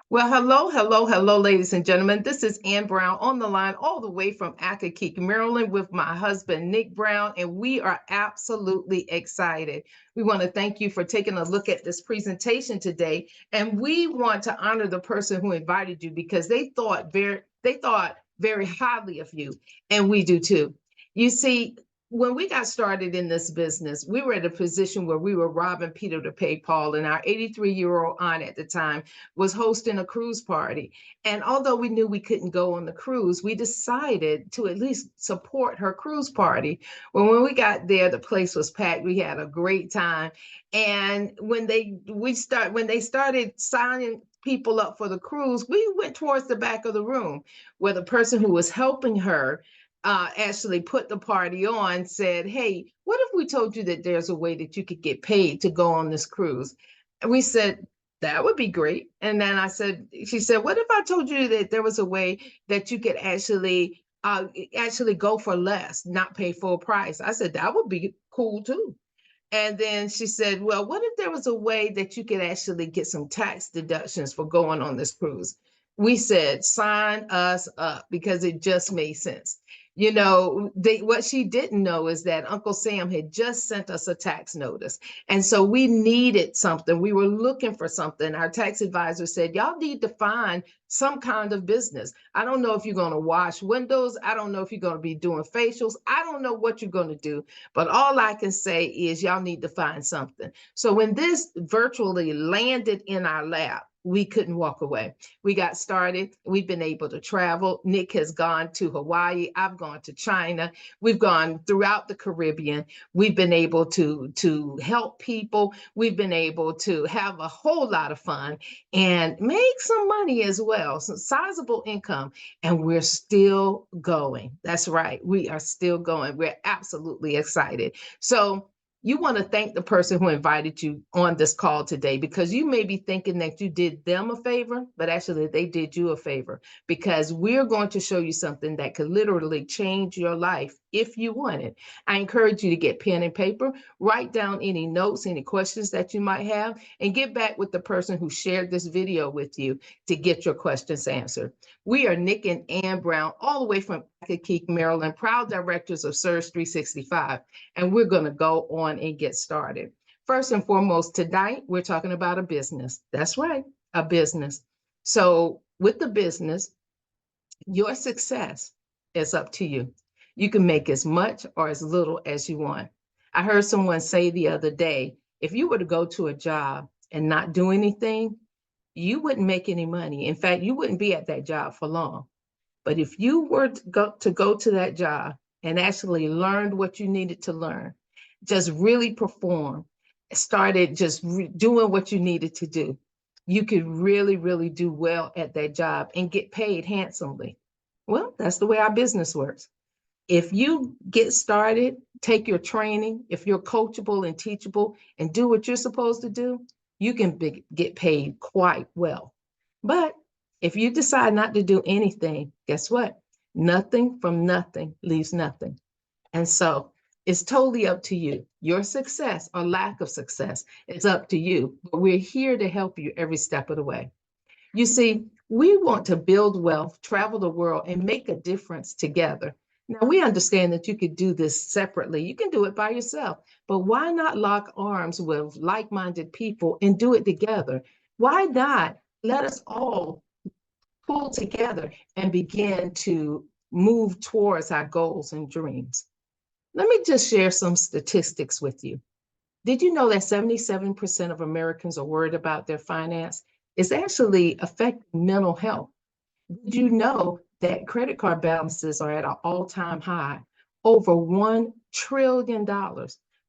Well, hello, ladies and gentlemen. This is Ann Brown on the line, all the way from Accokeek, Maryland, with my husband, Nick Brown, and we are absolutely excited. We want to thank you for taking a look at this presentation today, and we want to honor the person who invited you because they thought very highly of you, and we do too. You see, when we got started in this business, we were at a position where we were robbing Peter to pay Paul, and our 83-year-old aunt at the time was hosting a cruise party. And although we knew we couldn't go on the cruise, we decided to at least support her cruise party. Well, when we got there, the place was packed. We had a great time. And when they started signing people up for the cruise, we went towards the back of the room where the person who was helping her actually put the party on, said, "Hey, what if we told you that there's a way that you could get paid to go on this cruise?" And we said, "That would be great." And then she said, "What if I told you that there was a way that you could actually go for less, not pay full price?" I said, "That would be cool too." And then she said, "Well, what if there was a way that you could actually get some tax deductions for going on this cruise?" We said, "Sign us up," because it just made sense. What she didn't know is that Uncle Sam had just sent us a tax notice. And so we needed something. We were looking for something. Our tax advisor said, "Y'all need to find some kind of business. I don't know if you're going to wash windows. I don't know if you're going to be doing facials. I don't know what you're going to do. But all I can say is y'all need to find something." So when this virtually landed in our lap, we couldn't walk away. We got started. We've been able to travel. Nick has gone to Hawaii. I've gone to China. We've gone throughout the Caribbean. We've been able to help people. We've been able to have a whole lot of fun and make some money as well, some sizable income. And we're still going. That's right. We are still going. We're absolutely excited. So you want to thank the person who invited you on this call today, because you may be thinking that you did them a favor, but actually they did you a favor, because we're going to show you something that could literally change your life if you want it. I encourage you to get pen and paper, write down any notes, any questions that you might have, and get back with the person who shared this video with you to get your questions answered. We are Nick and Ann Brown, all the way from Accokeek, Maryland, proud directors of Surge365, and we're going to go on and get started. First and foremost, tonight, we're talking about a business. That's right, a business. So with the business, your success is up to you. You can make as much or as little as you want. I heard someone say the other day, if you were to go to a job and not do anything, you wouldn't make any money. In fact, you wouldn't be at that job for long. But if you were to go to that job and actually learned what you needed to learn, just really perform, started just doing what you needed to do, you could really, really do well at that job and get paid handsomely. Well, that's the way our business works. If you get started, take your training, if you're coachable and teachable and do what you're supposed to do, you can get paid quite well. But if you decide not to do anything, guess what? Nothing from nothing leaves nothing. And so it's totally up to you. Your success or lack of success is up to you. But we're here to help you every step of the way. You see, we want to build wealth, travel the world, and make a difference together. Now, we understand that you could do this separately. You can do it by yourself, but why not lock arms with like-minded people and do it together? Why not let us all pull together and begin to move towards our goals and dreams? Let me just share some statistics with you. Did you know that 77% of Americans are worried about their finance? It's actually affecting mental health. Did you know that credit card balances are at an all-time high, over $1 trillion?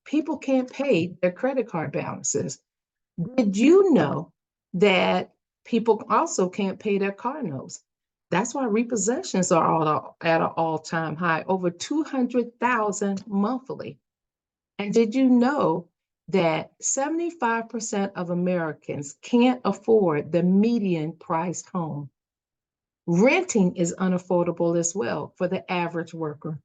People can't pay their credit card balances. Did you know that people also can't pay their car notes? That's why repossessions are all at an all-time high, over 200,000 monthly. And did you know that 75% of Americans can't afford the median priced home? Renting is unaffordable as well for the average worker.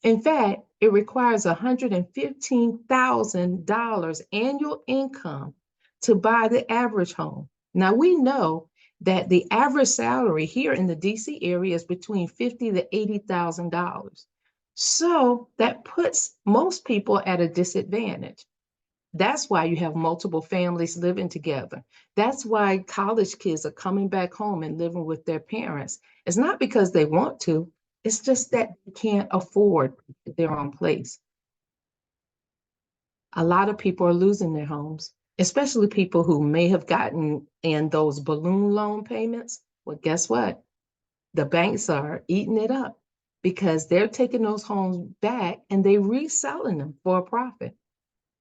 In fact, it requires $115,000 annual income to buy the average home. Now, we know that the average salary here in the DC area is between $50,000 to $80,000. So that puts most people at a disadvantage. That's why you have multiple families living together. That's why college kids are coming back home and living with their parents. It's not because they want to, it's just that they can't afford their own place. A lot of people are losing their homes, especially people who may have gotten in those balloon loan payments. Well, guess what? The banks are eating it up because they're taking those homes back and they reselling them for a profit.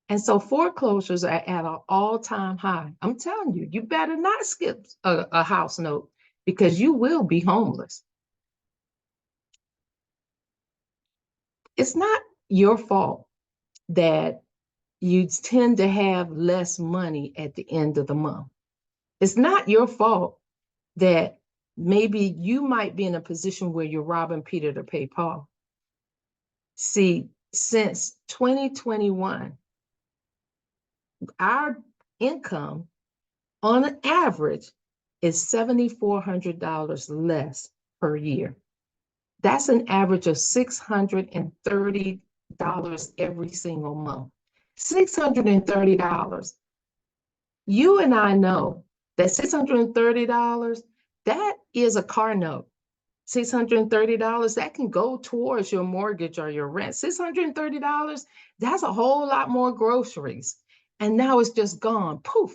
And so foreclosures are at an all-time high. I'm telling you, you better not skip a house note because you will be homeless. It's not your fault that you tend to have less money at the end of the month. It's not your fault that maybe you might be in a position where you're robbing Peter to pay Paul. See, since 2021, our income on an average is $7,400 less per year. That's an average of $630 every single month. $630. You and I know that $630, that is a car note. $630, that can go towards your mortgage or your rent. $630, that's a whole lot more groceries. And now it's just gone, poof.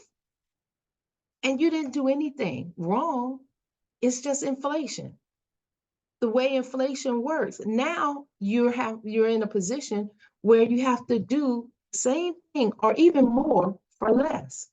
And you didn't do anything wrong. It's just inflation. The way inflation works. Now you're in a position where you have to do the same thing or even more for less.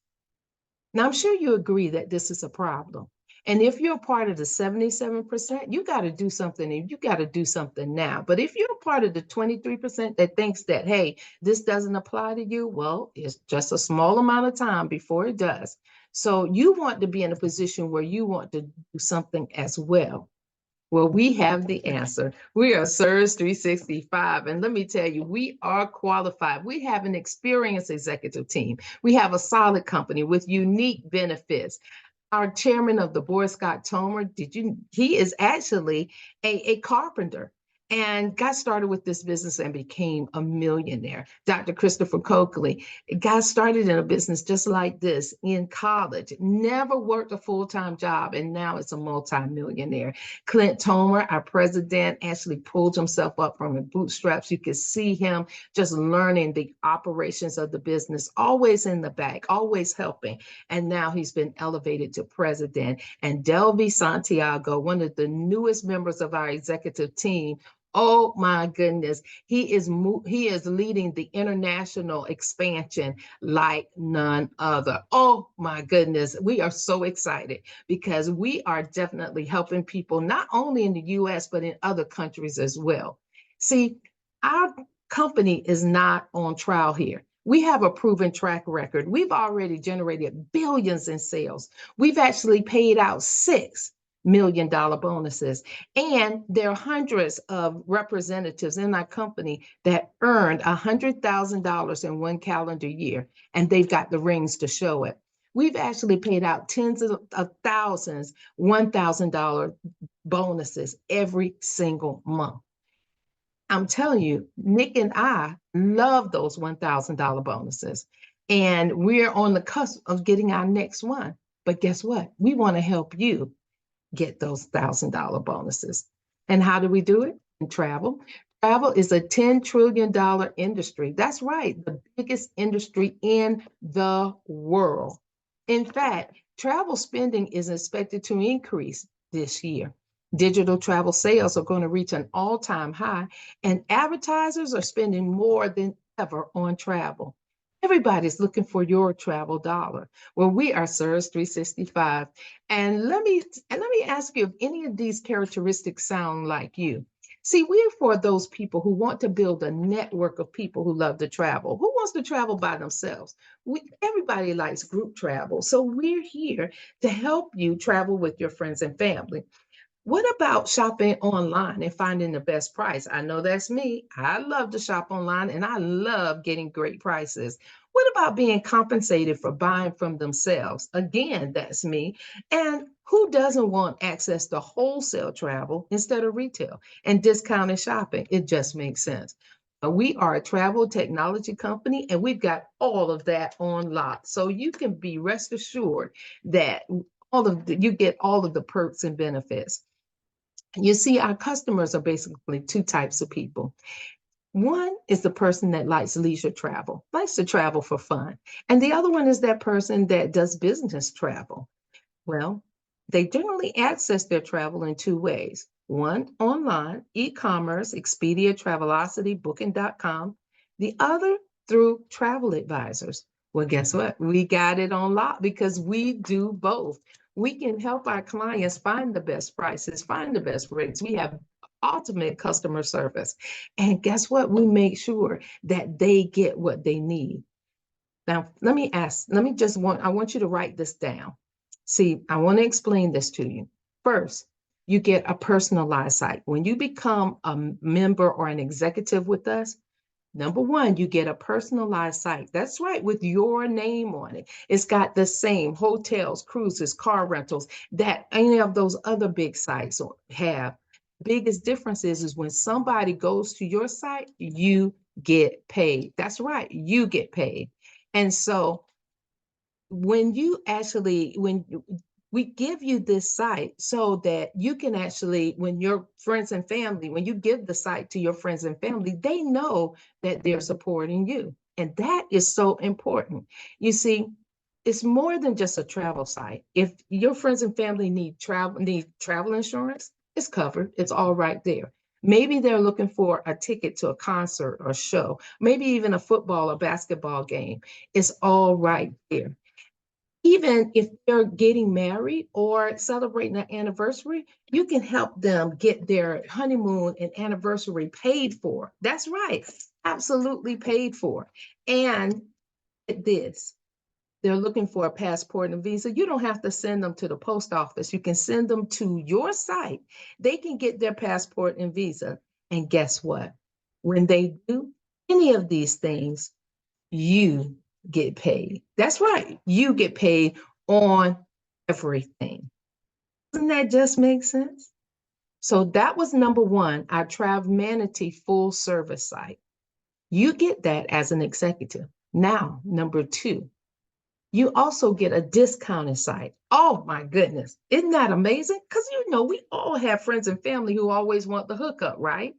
Now, I'm sure you agree that this is a problem. And if you're part of the 77%, you got to do something, and you got to do something now. But if you're part of the 23% that thinks that, hey, this doesn't apply to you, well, it's just a small amount of time before it does. So you want to be in a position where you want to do something as well. Well, we have the answer. We are Surge365. And let me tell you, we are qualified. We have an experienced executive team. We have a solid company with unique benefits. Our chairman of the board, Scott Tomer, he is actually a carpenter and got started with this business and became a millionaire. Dr. Christopher Coakley got started in a business just like this in college, never worked a full-time job, and now it's a multi-millionaire. Clint Tomer, our president, actually pulled himself up from the bootstraps. You could see him just learning the operations of the business, always in the back, always helping. And now he's been elevated to president. And Delvi Santiago, one of the newest members of our executive team, oh my goodness, he is leading the international expansion like none other. Oh my goodness, we are so excited because we are definitely helping people not only in the US, but in other countries as well. See, our company is not on trial here. We have a proven track record. We've already generated billions in sales. We've actually paid out $6 million bonuses. And there are hundreds of representatives in our company that earned $100,000 in one calendar year, and they've got the rings to show it. We've actually paid out tens of thousands, $1,000 bonuses every single month. I'm telling you, Nick and I love those $1,000 bonuses. And we're on the cusp of getting our next one. But guess what? We want to help you get those $1,000 bonuses. And how do we do it? In travel. Travel is a $10 trillion industry. That's right, the biggest industry in the world. In fact, travel spending is expected to increase this year. Digital travel sales are going to reach an all-time high, and advertisers are spending more than ever on travel. Everybody's looking for your travel dollar. Well, we are Surge365. And let me ask you if any of these characteristics sound like you. See, we're for those people who want to build a network of people who love to travel. Who wants to travel by themselves? Everybody likes group travel. So we're here to help you travel with your friends and family. What about shopping online and finding the best price? I know that's me. I love to shop online and I love getting great prices. What about being compensated for buying from themselves? Again, that's me. And who doesn't want access to wholesale travel instead of retail and discounted shopping? It just makes sense. We are a travel technology company and we've got all of that on lock. So you can be rest assured that you get all of the perks and benefits. You see, our customers are basically two types of people. One is the person that likes leisure travel, likes to travel for fun. And the other one is that person that does business travel. Well, they generally access their travel in two ways. One, online, e-commerce, Expedia, Travelocity, Booking.com. The other, through travel advisors. Well, guess what? We got it on lock because we do both. We can help our clients find the best prices, find the best rates. We have ultimate customer service. And guess what? We make sure that they get what they need. Now, I want you to write this down. See, I want to explain this to you. First, you get a personalized site. When you become a member or an executive with us, number one, you get a personalized site. That's right, with your name on it. It's got the same hotels, cruises, car rentals that any of those other big sites have. Biggest difference is when somebody goes to your site, you get paid. That's right, you get paid. And so when we give you this site so that you can actually, when your friends and family, when you give the site to your friends and family, they know that they're supporting you. And that is so important. You see, it's more than just a travel site. If your friends and family need travel insurance, it's covered. It's all right there. Maybe they're looking for a ticket to a concert or show, maybe even a football or basketball game. It's all right there. Even if they're getting married or celebrating an anniversary, you can help them get their honeymoon and anniversary paid for. That's right, absolutely paid for. And this, they're looking for a passport and a visa. You don't have to send them to the post office. You can send them to your site. They can get their passport and visa. And guess what? When they do any of these things, you get paid. That's right. You get paid on everything. Doesn't that just make sense? So that was number one, our Manatee full service site. You get that as an executive. Now, number two, you also get a discounted site. Oh my goodness. Isn't that amazing? Because we all have friends and family who always want the hookup, right?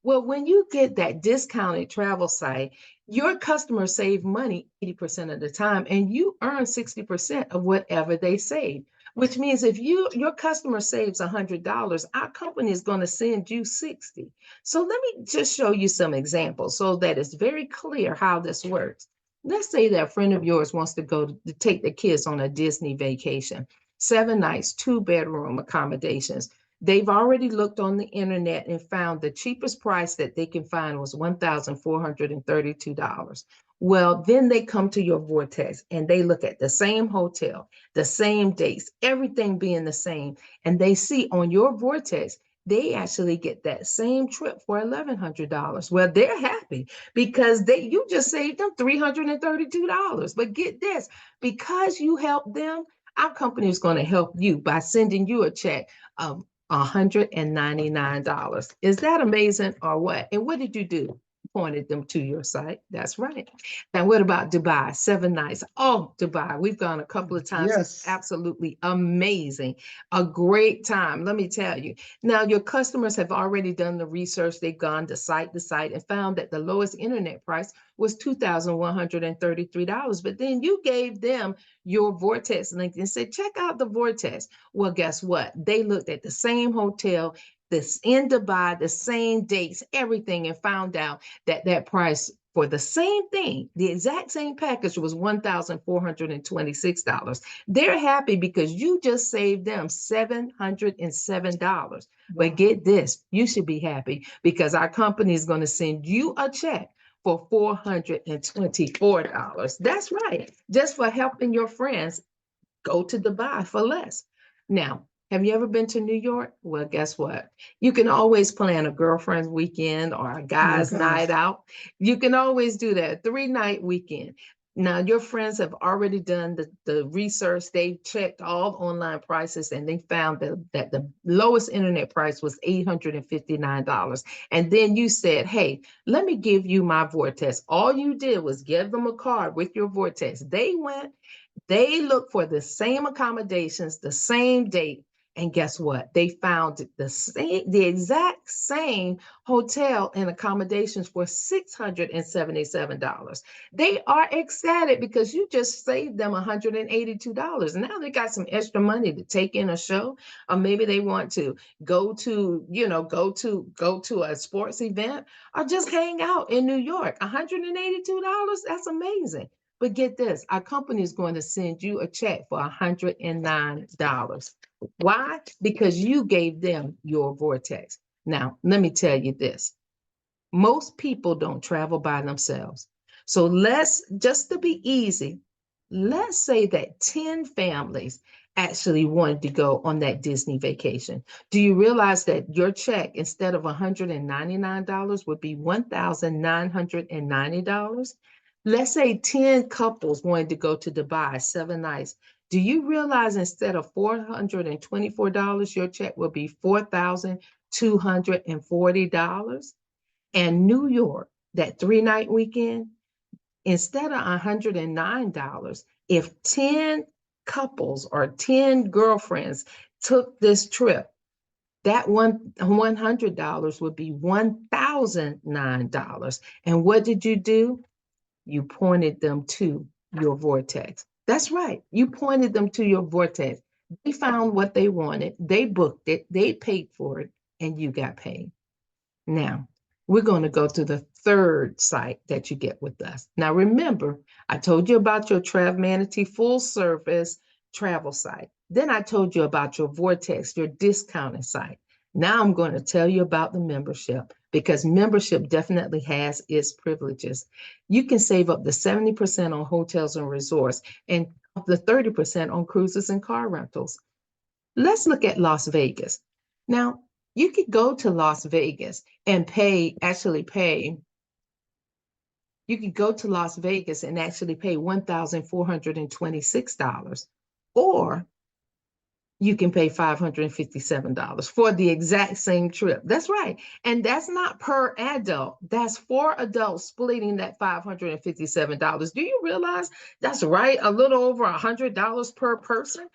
Well, when you get that discounted travel site, your customers save money 80% of the time, and you earn 60% of whatever they save. Which means if your customer saves $100, our company is going to send you 60. So let me just show you some examples so that it's very clear how this works. Let's say that a friend of yours wants to go to take the kids on a Disney vacation, 7 nights, 2-bedroom accommodations. They've already looked on the internet and found the cheapest price that they can find was $1,432. Well, then they come to your Vortex and they look at the same hotel, the same dates, everything being the same. And they see on your Vortex, they actually get that same trip for $1,100. Well, they're happy because you just saved them $332. But get this, because you helped them, our company is going to help you by sending you a check of $199. Is that amazing or what? And what did you do? Pointed them to your site. That's right. And what about Dubai? 7 nights. Oh, Dubai. We've gone a couple of times. Yes. It's absolutely amazing. A great time. Let me tell you. Now, your customers have already done the research. They've gone to site and found that the lowest internet price was $2,133. But then you gave them your Vortex link and said, check out the Vortex. Well, guess what? They looked at the same hotel, this in Dubai, the same dates, everything, and found out that price for the same thing, the exact same package was $1,426. They're happy because you just saved them $707. Wow. But get this, you should be happy because our company is going to send you a check for $424. That's right, just for helping your friends go to Dubai for less. Now, have you ever been to New York? Well, guess what? You can always plan a girlfriend's weekend or a guy's night out. You can always do that, 3-night weekend. Now, your friends have already done the research. They've checked all online prices and they found that the lowest internet price was $859. And then you said, hey, let me give you my Vortex. All you did was give them a card with your Vortex. They went, they looked for the same accommodations, the same date, and guess what? They found the exact same hotel and accommodations for $677. They are ecstatic because you just saved them $182. Now they got some extra money to take in a show, or maybe they want to go to a sports event or just hang out in New York. $182, that's amazing. But get this, our company is going to send you a check for $109. Why? Because you gave them your Vortex. Now, let me tell you this. Most people don't travel by themselves. So just to be easy, let's say that 10 families actually wanted to go on that Disney vacation. Do you realize that your check, instead of $199, would be $1,990? Let's say 10 couples wanted to go to Dubai 7 nights. Do you realize instead of $424, your check will be $4,240? And New York, that 3-night weekend, instead of $109, if 10 couples or 10 girlfriends took this trip, that $100 would be $1,009. And what did you do? You pointed them to your Vortex. That's right. You pointed them to your Vortex. They found what they wanted. They booked it. They paid for it, and you got paid. Now, we're going to go to the third site that you get with us. Now, remember, I told you about your TravManatee full service travel site. Then I told you about your Vortex, your discounted site. Now I'm going to tell you about the membership, because membership definitely has its privileges. You can save up to 70% on hotels and resorts and up to 30% on cruises and car rentals. Let's look at Las Vegas. Now, you could go to Las Vegas and you could go to Las Vegas and actually pay $1,426, or you can pay $557 for the exact same trip. That's right. And that's not per adult. That's 4 adults splitting that $557. Do you realize that's right? A little over $100 per person.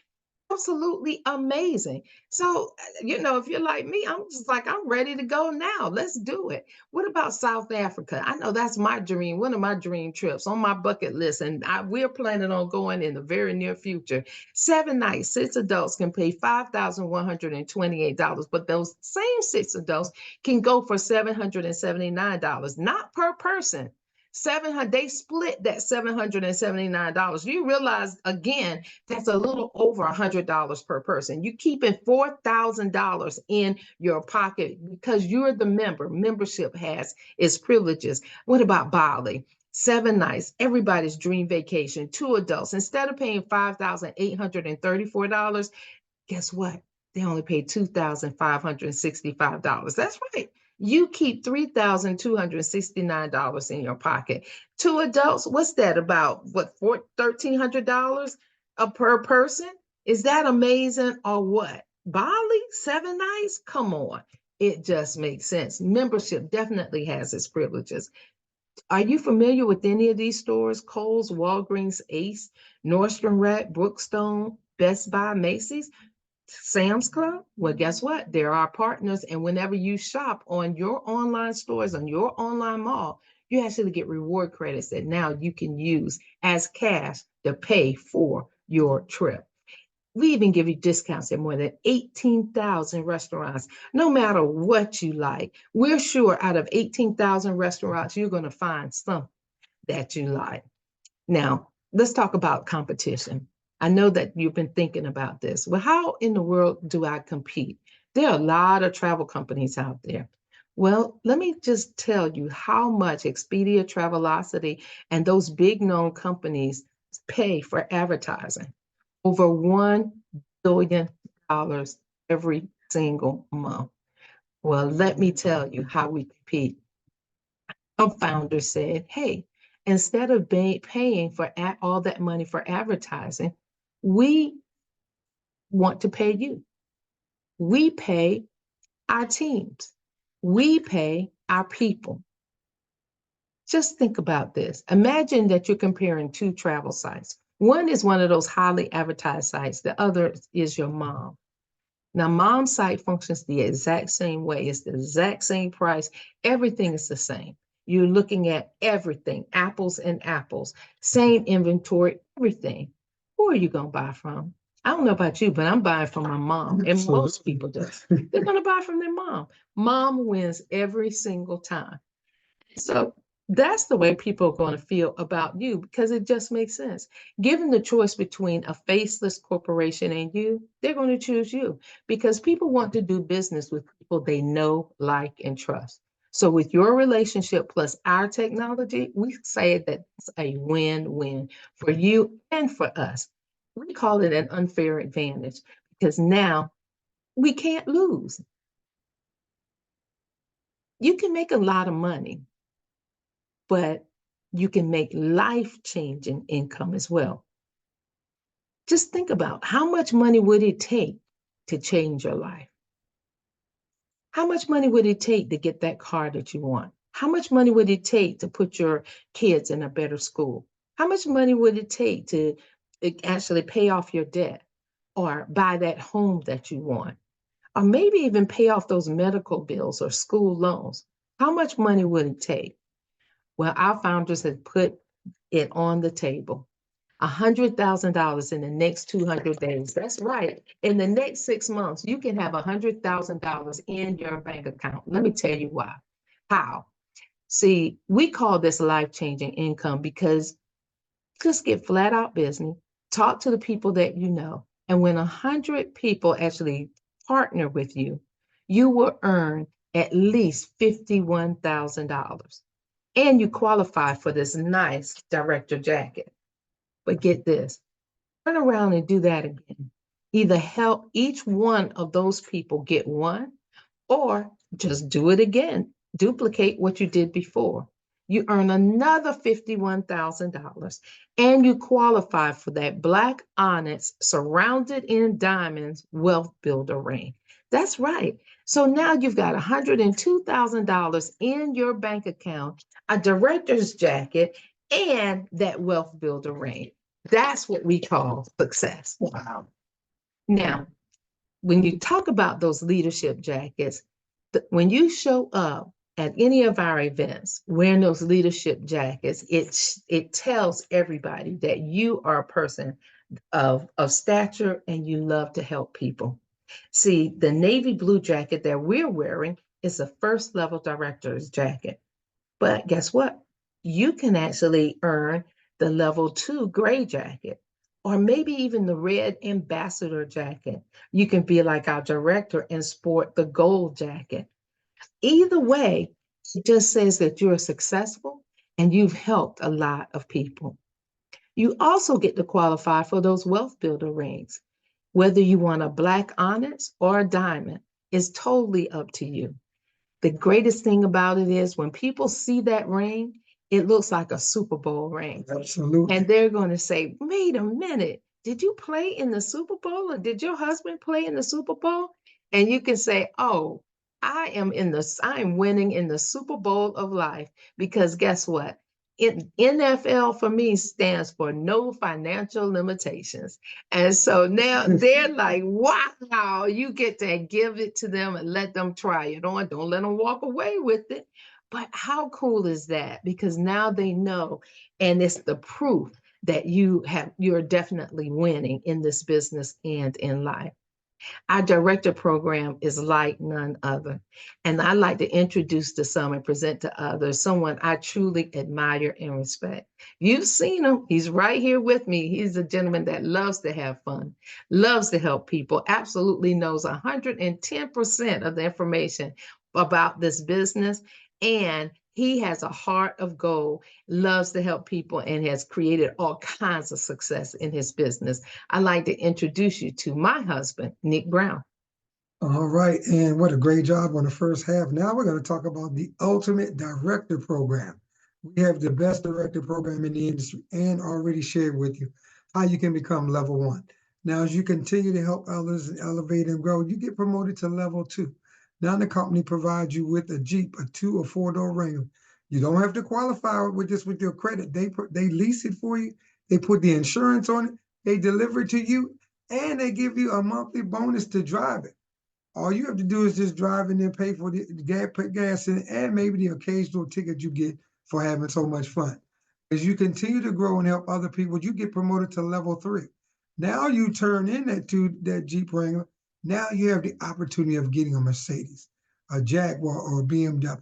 Absolutely amazing. So, if you're like me, I'm just like, I'm ready to go now. Let's do it. What about South Africa? I know that's my dream, one of my dream trips on my bucket list. And we're planning on going in the very near future. 7 nights, 6 adults can pay $5,128, but those same 6 adults can go for $779, not per person. 700, they split that $779. You realize, again, that's a little over $100 per person. You're keeping $4,000 in your pocket because you're the member. Membership has its privileges. What about Bali? 7 nights, everybody's dream vacation, 2 adults. Instead of paying $5,834, guess what? They only paid $2,565. That's right. You keep $3,269 in your pocket. 2 adults, what's that about? What, $1,300 per person? Is that amazing or what? Bali, 7 nights? Come on. It just makes sense. Membership definitely has its privileges. Are you familiar with any of these stores? Kohl's, Walgreens, Ace, Nordstrom Rack, Brookstone, Best Buy, Macy's? Sam's Club? Well, guess what? They're our partners. And whenever you shop on your online stores, on your online mall, you actually get reward credits that now you can use as cash to pay for your trip. We even give you discounts at more than 18,000 restaurants, no matter what you like. We're sure out of 18,000 restaurants, you're going to find some that you like. Now, let's talk about competition. I know that you've been thinking about this. Well, how in the world do I compete? There are a lot of travel companies out there. Well, let me just tell you how much Expedia, Travelocity, and those big known companies pay for advertising. Over $1 billion every single month. Well, let me tell you how we compete. A founder said, hey, instead of paying for all that money for advertising, we want to pay you. We pay our teams. We pay our people. Just think about this. Imagine that you're comparing two travel sites. One is one of those highly advertised sites. The other is your mom. Now, mom's site functions the exact same way. It's the exact same price. Everything is the same. You're looking at everything, apples and apples, same inventory, everything. Who are you going to buy from? I don't know about you, but I'm buying from my mom, and most people do. They're going to buy from their mom. Mom wins every single time. So that's the way people are going to feel about you, because it just makes sense. Given the choice between a faceless corporation and you, they're going to choose you, because people want to do business with people they know, like, and trust. So with your relationship plus our technology, we say that it's a win-win for you and for us. We call it an unfair advantage, because now we can't lose. You can make a lot of money, but you can make life-changing income as well. Just think about how much money would it take to change your life? How much money would it take to get that car that you want? How much money would it take to put your kids in a better school? How much money would it take to actually pay off your debt or buy that home that you want? Or maybe even pay off those medical bills or school loans? How much money would it take? Well, our founders have put it on the table. $100,000 in the next 200 days. That's right. In the next 6 months, you can have $100,000 in your bank account. Let me tell you why. How? See, we call this life-changing income because just get flat out busy, talk to the people that you know, and when 100 people actually partner with you, you will earn at least $51,000. And you qualify for this nice director jacket. But get this, turn around and do that again. Either help each one of those people get one, or just do it again. Duplicate what you did before. You earn another $51,000, and you qualify for that Black Onyx surrounded in diamonds wealth builder ring. That's right. So now you've got $102,000 in your bank account, a director's jacket, and that wealth builder ring. That's what we call success. Wow. Now, when you talk about those leadership jackets, when you show up at any of our events wearing those leadership jackets, it tells everybody that you are a person of stature and you love to help people. See, the navy blue jacket that we're wearing is a first level director's jacket. But guess what? You can actually earn the level 2 gray jacket, or maybe even the red ambassador jacket. You can be like our director and sport the gold jacket. Either way, it just says that you're successful and you've helped a lot of people. You also get to qualify for those wealth builder rings. Whether you want a Black Onyx or a diamond is totally up to you. The greatest thing about it is when people see that ring, it looks like a Super Bowl ring. Absolutely. And they're going to say, wait a minute, did you play in the Super Bowl, or did your husband play in the Super Bowl? And you can say, oh, I'm winning in the Super Bowl of life, because guess what? NFL for me stands for no financial limitations. And so now they're like, wow, you get to give it to them and let them try it on. Don't let them walk away with it. But how cool is that? Because now they know, and it's the proof that you're definitely winning in this business and in life. Our director program is like none other. And I like to introduce to some and present to others someone I truly admire and respect. You've seen him. He's right here with me. He's a gentleman that loves to have fun, loves to help people, absolutely knows 110% of the information about this business. And he has a heart of gold, loves to help people, and has created all kinds of success in his business. I'd like to introduce you to my husband, Nick Brown. All right, and what a great job on the first half. Now we're going to talk about the Ultimate Director Program. We have the best director program in the industry and already shared with you how you can become level 1. Now, as you continue to help others and elevate and grow, you get promoted to level 2. Now the company provides you with a Jeep, a 2 or 4-door Wrangler. You don't have to qualify with this with your credit. They lease it for you. They put the insurance on it. They deliver it to you, and they give you a monthly bonus to drive it. All you have to do is just drive and then pay for the gas, put gas in, and maybe the occasional ticket you get for having so much fun. As you continue to grow and help other people, you get promoted to level 3. Now you turn in that Jeep Wrangler. Now you have the opportunity of getting a Mercedes, a Jaguar, or a BMW.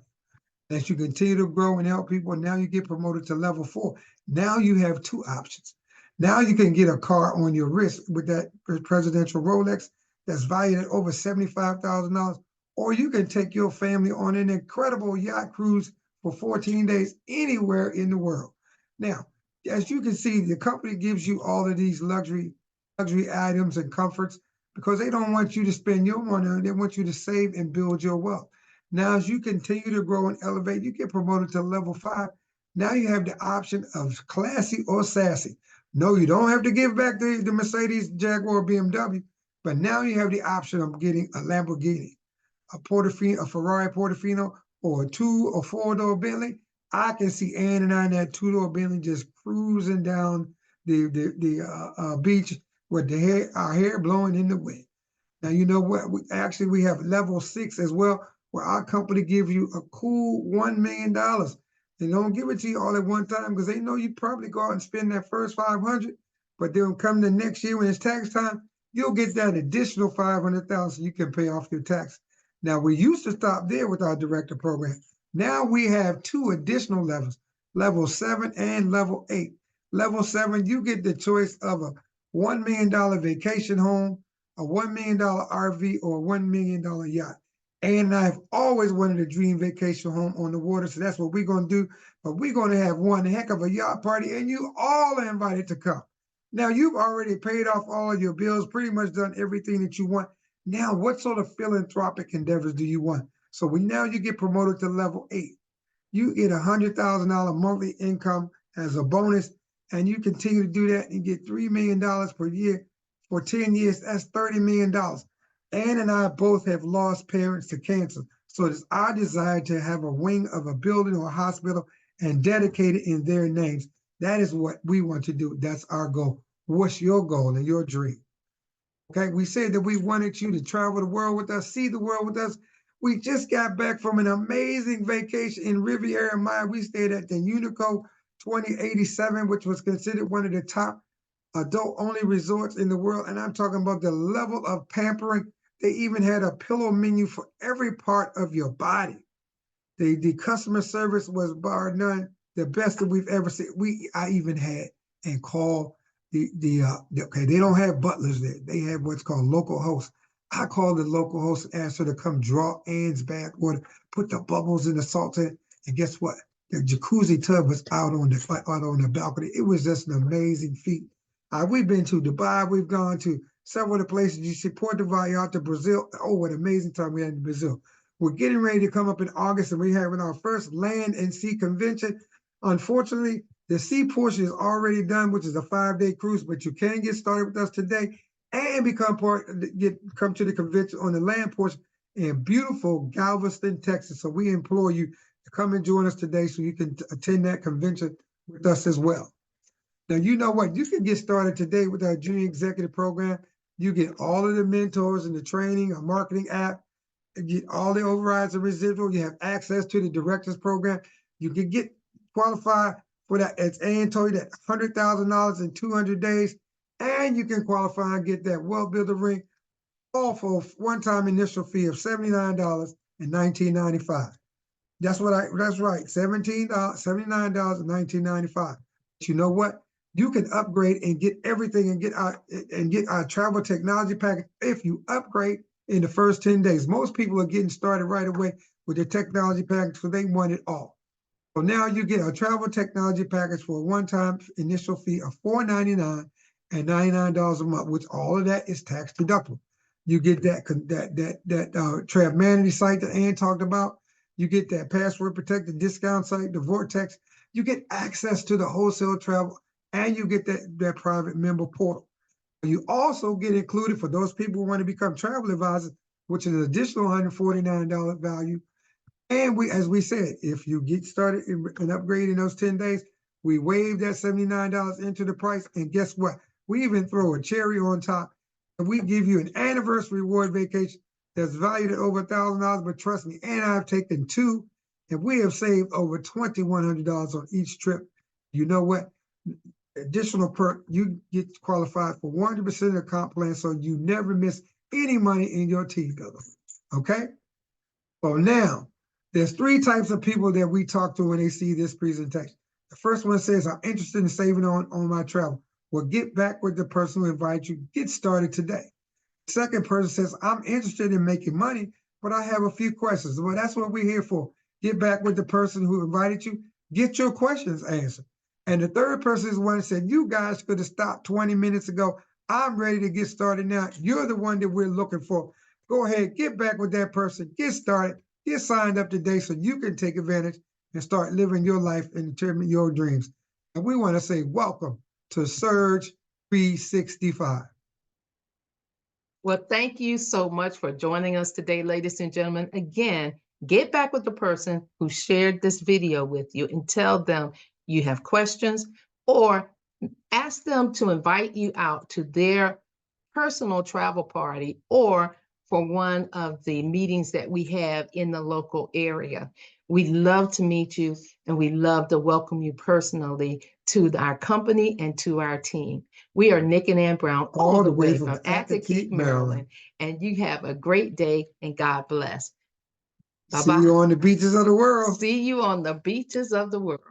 As you continue to grow and help people, now you get promoted to level 4. Now you have 2 options. Now you can get a car on your wrist with that presidential Rolex that's valued at over $75,000, or you can take your family on an incredible yacht cruise for 14 days anywhere in the world. Now, as you can see, the company gives you all of these luxury items and comforts because they don't want you to spend your money. They want you to save and build your wealth. Now, as you continue to grow and elevate, you get promoted to level 5. Now you have the option of classy or sassy. No, you don't have to give back the Mercedes, Jaguar, BMW, but now you have the option of getting a Lamborghini, a Ferrari Portofino, or a 2 or 4-door Bentley. I can see Ann and I in that 2-door Bentley just cruising down the beach with our hair blowing in the wind. Now, you know what? We have level 6 as well, where our company gives you a cool $1 million. They don't give it to you all at one time because they know you probably go out and spend that first 500, but they'll come the next year when it's tax time, you'll get that additional 500,000 so you can pay off your tax. Now, we used to stop there with our director program. Now we have 2 additional levels, level 7 and level 8. Level 7, you get the choice of a $1 million vacation home, a $1 million RV, or a $1 million yacht. And I've always wanted a dream vacation home on the water, so that's what we're going to do. But we're going to have one heck of a yacht party, and you all are invited to come. Now, you've already paid off all of your bills, pretty much done everything that you want. Now, what sort of philanthropic endeavors do you want? So now you get promoted to level 8. You get $100,000 monthly income as a bonus, and you continue to do that and get $3 million per year for 10 years. That's $30 million. Ann and I both have lost parents to cancer. So it's our desire to have a wing of a building or a hospital and dedicate it in their names. That is what we want to do. That's our goal. What's your goal and your dream? Okay, we said that we wanted you to travel the world with us, see the world with us. We just got back from an amazing vacation in Riviera Maya. We stayed at the Unico 2087, which was considered one of the top adult-only resorts in the world. And I'm talking about the level of pampering. They even had a pillow menu for every part of your body. The customer service was bar none the best that we've ever seen. I even had and called okay, they don't have butlers there. They have what's called local hosts. I called the local host and asked her to come draw Ann's bath water, put the bubbles in the salt in it, and guess what? The jacuzzi tub was out on the balcony. It was just an amazing feat. We've been to Dubai. We've gone to several of the places. You see Puerto Vallarta, Brazil. Oh, what an amazing time we had in Brazil. We're getting ready to come up in August, and we're having our first land and sea convention. Unfortunately, the sea portion is already done, which is a 5-day cruise, but you can get started with us today and come to the convention on the land portion in beautiful Galveston, Texas. So we implore you to come and join us today so you can attend that convention with us as well. Now, you know what? You can get started today with our Junior Executive Program. You get all of the mentors and the training, a marketing app, get all the overrides and residual. You have access to the Directors Program. You can get qualified for that, as Ann told you, that $100,000 in 200 days. And you can qualify and get that Wealth Builder ring, all for a one-time initial fee of $79 and $19.95. That's right, $79 and $19.95. But you know what? You can upgrade and get everything and get our travel technology package if you upgrade in the first 10 days. Most people are getting started right away with the technology package, so they want it all. So now you get a travel technology package for a one-time initial fee of $4.99 and $99 a month, which all of that is tax deductible. You get that Travemanity site that Ann talked about. You get that password protected discount site, the Vortex. you get access to the wholesale travel, and you get that private member portal. You also get included for those people who want to become travel advisors, which is an additional $149 value. And as we said, if you get started and upgrade in those 10 days, we waive that $79 into the price. And guess what? We even throw a cherry on top, and we give you an anniversary reward vacation that's valued at over $1,000. But trust me, and I've taken 2, and we have saved over $2,100 on each trip. You know what? Additional perk, you get qualified for 100% of the comp plan, so you never miss any money in your team bill. Okay? Well, now, there's 3 types of people that we talk to when they see this presentation. The first one says, I'm interested in saving on my travel. Well, get back with the person who invited you. Get started today. The second person says, I'm interested in making money, but I have a few questions. Well, that's what we're here for. Get back with the person who invited you. Get your questions answered. And the third person is one that said, you guys could have stopped 20 minutes ago. I'm ready to get started now. You're the one that we're looking for. Go ahead, get back with that person, get started, get signed up today so you can take advantage and start living your life and determine your dreams. And we want to say welcome to Surge 365. Well, thank you so much for joining us today, ladies and gentlemen. Again, get back with the person who shared this video with you and tell them you have questions, or ask them to invite you out to their personal travel party or for one of the meetings that we have in the local area. We'd love to meet you, and we love to welcome you personally to our company and to our team. We are Nick and Ann Brown, all the way from Acton, Maryland. And you have a great day, and God bless. Bye-bye. See you on the beaches of the world. See you on the beaches of the world.